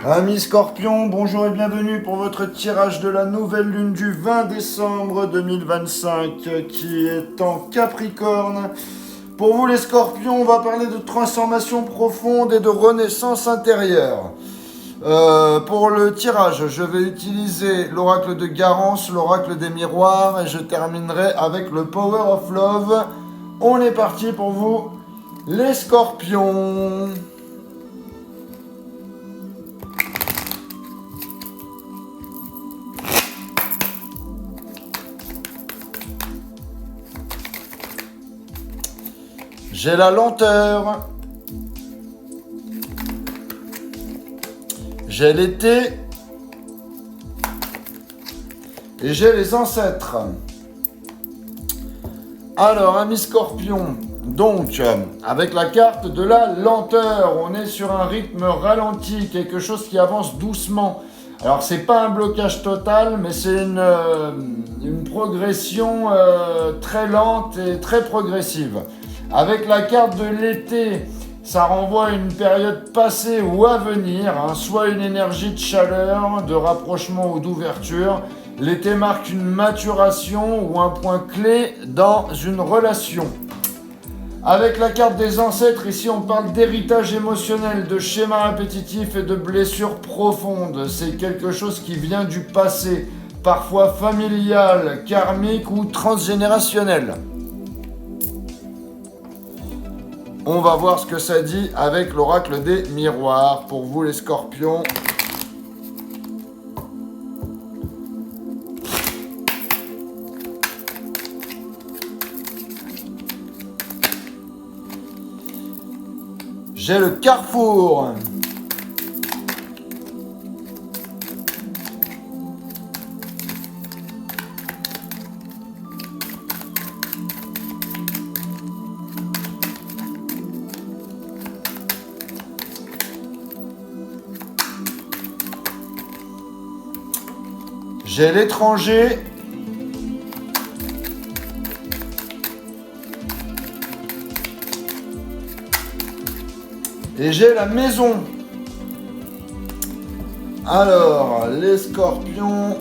Amis Scorpion, bonjour et bienvenue pour votre tirage de la nouvelle lune du 20 décembre 2025 qui est en Capricorne. Pour vous les Scorpions, on va parler de transformation profonde et de renaissance intérieure. Pour le tirage, je vais utiliser l'oracle de Garance, l'oracle des miroirs et je terminerai avec le Power of Love. On est parti pour vous les Scorpions. J'ai la lenteur. J'ai l'été. Et j'ai les ancêtres. Alors, amis Scorpion, donc, avec la carte de la lenteur, on est sur un rythme ralenti, quelque chose qui avance doucement. Alors, c'est pas un blocage total, mais c'est une progression très lente et très progressive. Avec la carte de l'été, ça renvoie à une période passée ou à venir, soit une énergie de chaleur, de rapprochement ou d'ouverture. L'été marque une maturation ou un point clé dans une relation. Avec la carte des ancêtres, ici on parle d'héritage émotionnel, de schéma répétitif et de blessures profondes. C'est quelque chose qui vient du passé, parfois familial, karmique ou transgénérationnel. On va voir ce que ça dit avec l'oracle des miroirs pour vous les Scorpions. J'ai le carrefour. J'ai l'étranger. Et j'ai la maison. Alors, les Scorpions,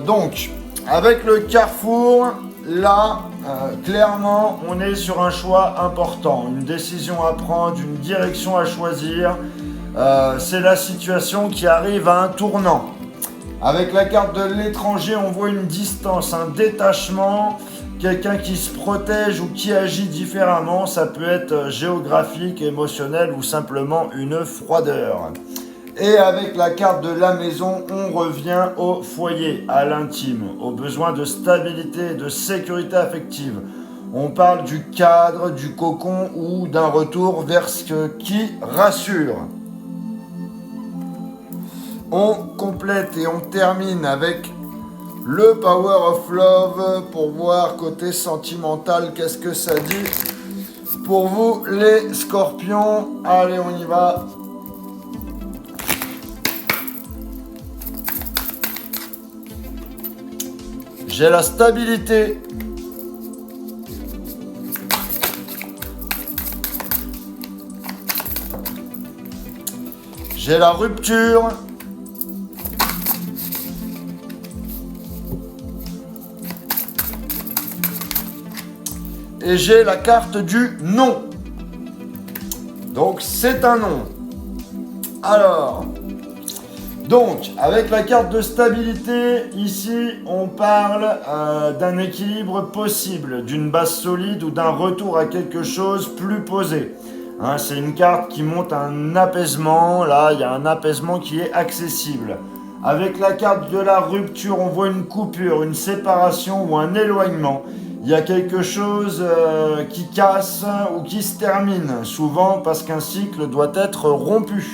donc, avec le carrefour, là, clairement, on est sur un choix important, une décision à prendre, une direction à choisir. C'est la situation qui arrive à un tournant. Avec la carte de l'étranger, on voit une distance, un détachement, quelqu'un qui se protège ou qui agit différemment. Ça peut être géographique, émotionnel ou simplement une froideur. Et avec la carte de la maison, on revient au foyer, à l'intime, aux besoins de stabilité et de sécurité affective. On parle du cadre, du cocon ou d'un retour vers ce qui rassure. On complète et on termine avec le Power of Love pour voir côté sentimental qu'est-ce que ça dit pour vous les Scorpions. Allez, on y va. J'ai la stabilité. J'ai la rupture. Et j'ai la carte du non. Donc c'est un non. Alors, donc avec la carte de stabilité, ici on parle d'un équilibre possible, d'une base solide ou d'un retour à quelque chose plus posé. C'est une carte qui montre un apaisement, là il y a un apaisement qui est accessible. Avec la carte de la rupture, on voit une coupure, une séparation ou un éloignement. Il y a quelque chose qui casse ou qui se termine, souvent parce qu'un cycle doit être rompu.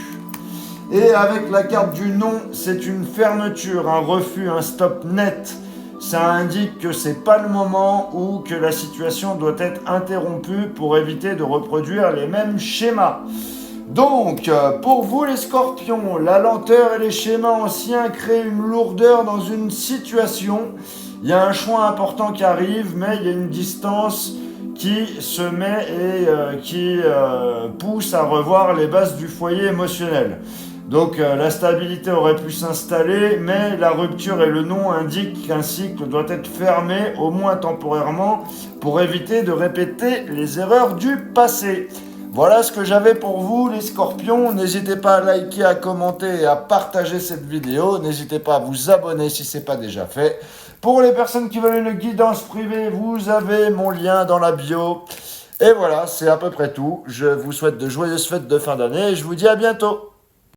Et avec la carte du non, c'est une fermeture, un refus, un stop net. Ça indique que c'est pas le moment ou que la situation doit être interrompue pour éviter de reproduire les mêmes schémas. Donc, pour vous les Scorpions, la lenteur et les schémas anciens créent une lourdeur dans une situation. Il y a un choix important qui arrive, mais il y a une distance qui se met et qui pousse à revoir les bases du foyer émotionnel. Donc la stabilité aurait pu s'installer, mais la rupture et le nom indiquent qu'un cycle doit être fermé, au moins temporairement, pour éviter de répéter les erreurs du passé. Voilà ce que j'avais pour vous les scorpions. N'hésitez pas à liker, à commenter et à partager cette vidéo. N'hésitez pas à vous abonner si ce n'est pas déjà fait. Pour les personnes qui veulent une guidance privée, vous avez mon lien dans la bio. Et voilà, c'est à peu près tout. Je vous souhaite de joyeuses fêtes de fin d'année et je vous dis à bientôt.